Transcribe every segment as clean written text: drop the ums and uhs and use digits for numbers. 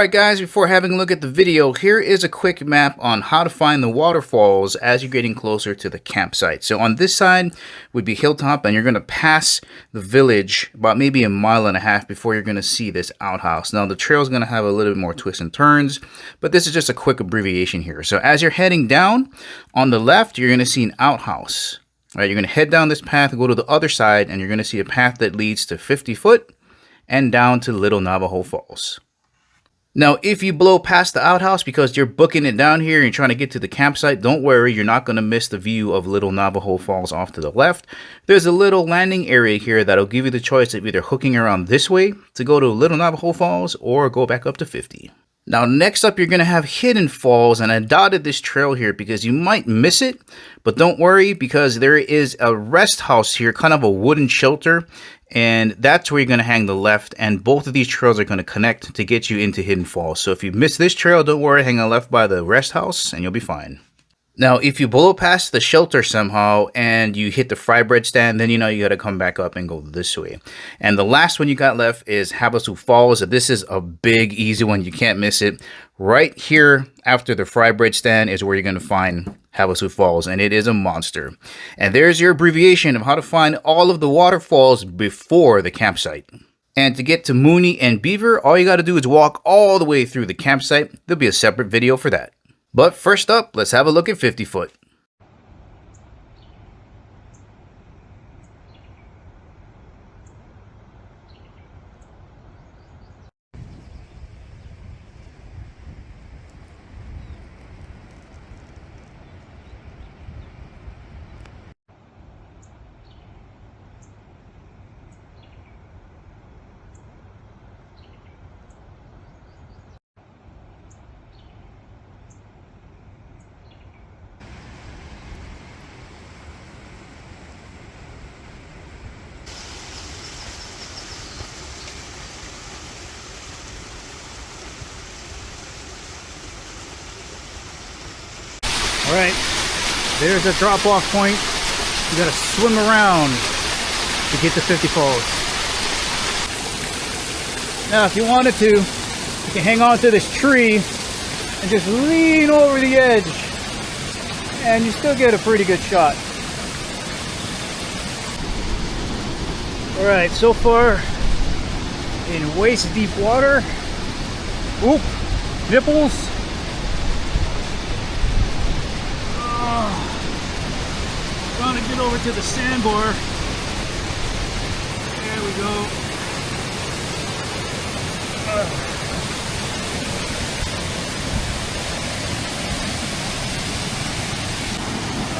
Alright guys, before having a look at the video, here is a quick map on how to find the waterfalls as you're getting closer to the campsite. So on this side would be Hilltop, and you're going to pass the village about maybe 1.5 miles before you're going to see this outhouse. Now the trail is going to have a little bit more twists and turns, but this is just a quick abbreviation here. So as you're heading down, on the left you're going to see an outhouse. Alright, you're going to head down this path, go to the other side, and you're going to see a path that leads to 50 Foot and down to Little Navajo Falls. Now, if you blow past the outhouse because you're booking it down here and you're trying to get to the campsite, don't worry, you're not going to miss the view of Little Navajo Falls off to the left. There's a little landing area here that'll give you the choice of either hooking around this way to go to Little Navajo Falls or go back up to 50. Now, next up, you're going to have Hidden Falls, and I dotted this trail here because you might miss it, but don't worry because there is a rest house here, kind of a wooden shelter, and that's where you're going to hang the left, and both of these trails are going to connect to get you into Hidden Falls. So if you miss this trail, don't worry, hang a left by the rest house and you'll be fine. Now, if you blow past the shelter somehow and you hit the fry bread stand, then you know you got to come back up and go this way. And the last one you got left is Havasu Falls. This is a big, easy one. You can't miss it. Right here after the fry bread stand is where you're going to find Havasu Falls, and it is a monster. And there's your abbreviation of how to find all of the waterfalls before the campsite. And to get to Mooney and Beaver, all you got to do is walk all the way through the campsite. There'll be a separate video for that. But first up, let's have a look at 50 Foot. Alright, there's a drop-off point. You gotta swim around to get to 50 Falls. Now, if you wanted to, you can hang on to this tree and just lean over the edge, and you still get a pretty good shot. Alright, so far in waist-deep water. Oop, nipples. Trying to get over to the sandbar. There we go.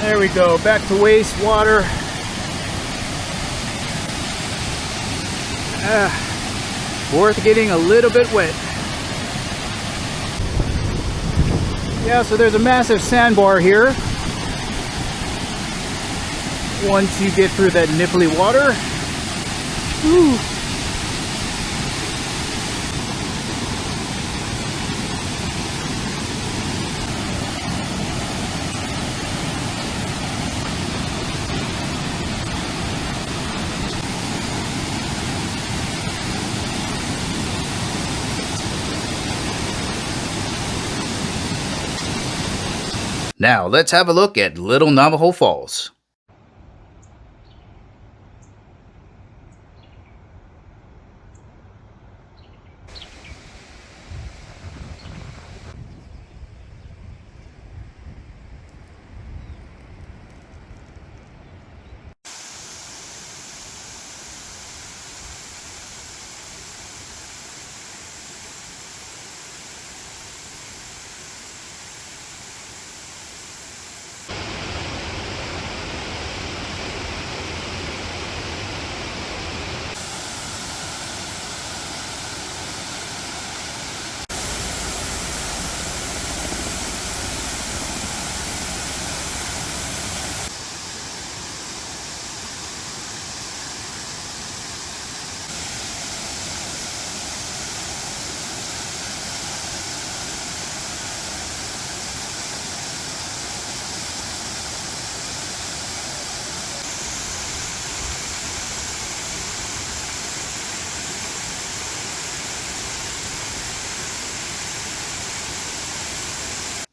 There we go. Back to waist water. Worth getting a little bit wet. Yeah, so there's a massive sandbar here. Once you get through that nipply water. Whew. Now let's have a look at Little Navajo Falls.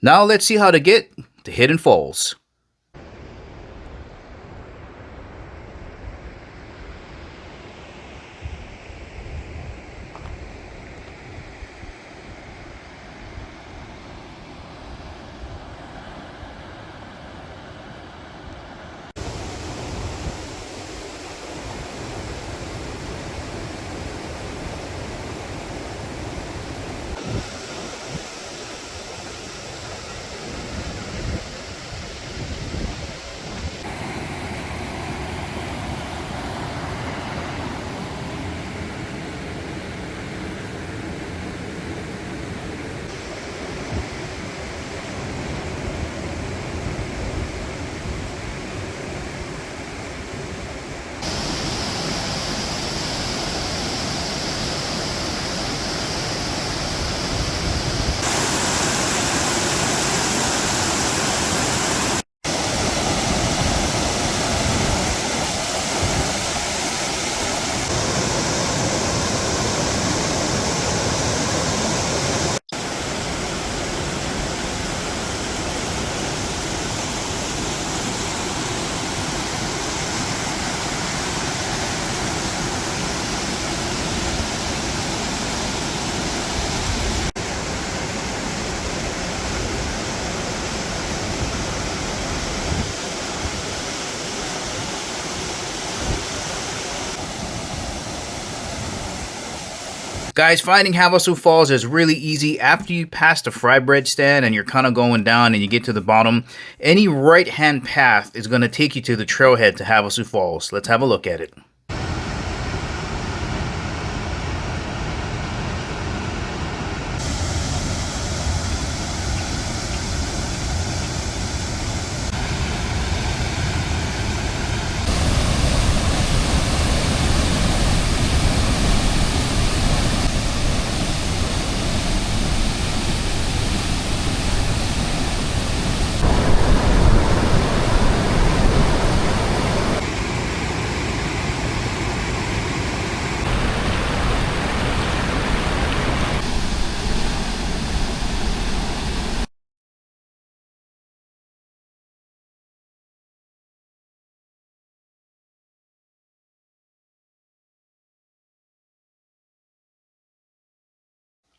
Now let's see how to get to Hidden Falls. Guys, finding Havasu Falls is really easy. After you pass the fry bread stand and you're kind of going down and you get to the bottom, any right-hand path is going to take you to the trailhead to Havasu Falls. Let's have a look at it.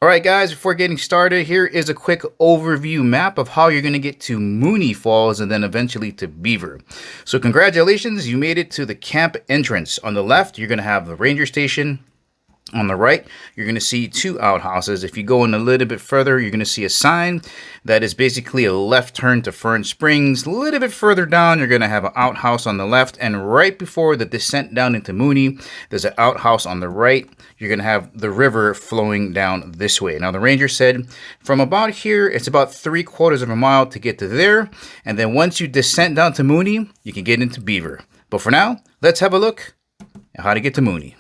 Alright guys, before getting started, here is a quick overview map of how you're going to get to Mooney Falls and then eventually to Beaver. So congratulations, you made it to the camp entrance. On the left, you're going to have the ranger station. On the right, you're going to see two outhouses. If you go in a little bit further, you're going to see a sign that is basically a left turn to Fern Springs. A little bit further down, you're going to have an outhouse on the left. And right before the descent down into Mooney, there's an outhouse on the right. You're going to have the river flowing down this way. Now, the ranger said from about here, it's about 3/4 of a mile to get to there. And then once you descend down to Mooney, you can get into Beaver. But for now, let's have a look at how to get to Mooney.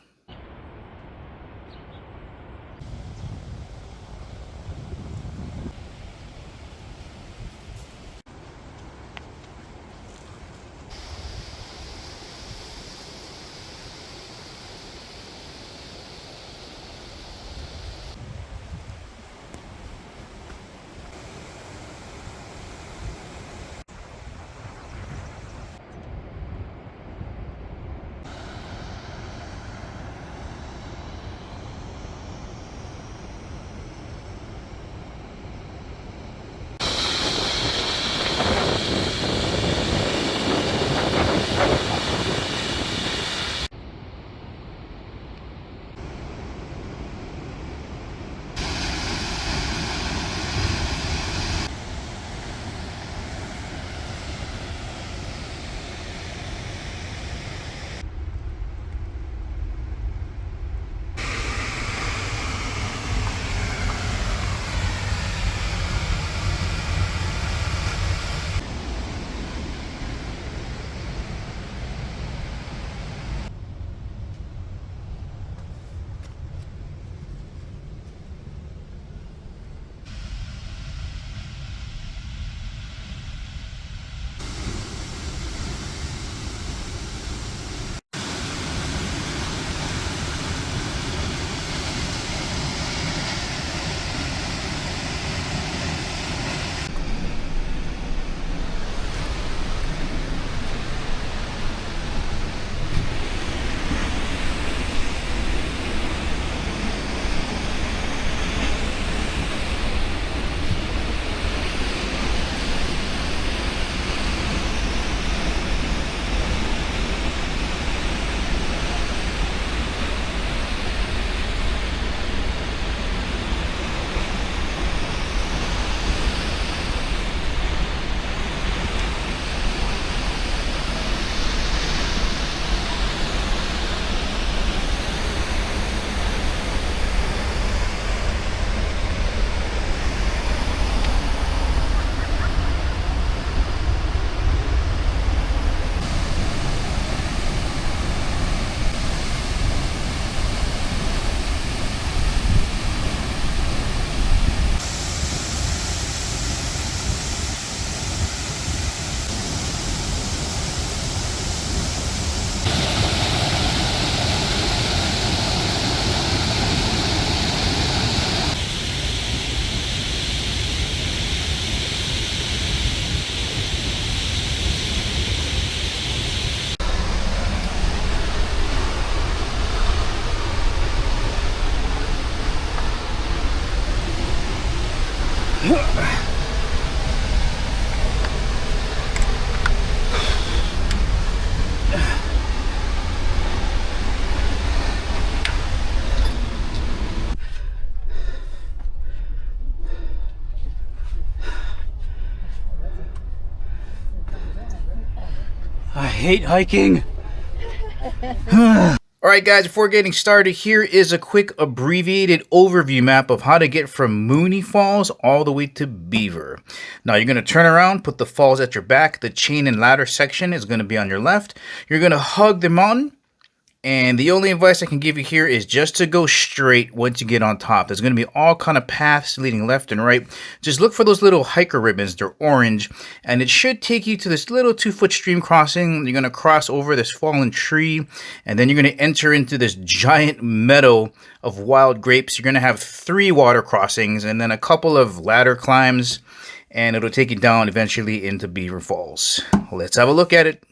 I hate hiking. Alright guys, before getting started, here is a quick abbreviated overview map of how to get from Mooney Falls all the way to Beaver. Now you're going to turn around, put the falls at your back, the chain and ladder section is going to be on your left. You're going to hug the mountain, and the only advice I can give you here is just to go straight once you get on top. There's going to be all kind of paths leading left and right. Just look for those little hiker ribbons, they're orange, and it should take you to this little 2-foot stream crossing. You're going to cross over this fallen tree, and then you're going to enter into this giant meadow of wild grapes. You're going to have 3 water crossings and then a couple of ladder climbs, and it'll take you down eventually into Beaver Falls. Let's have a look at it.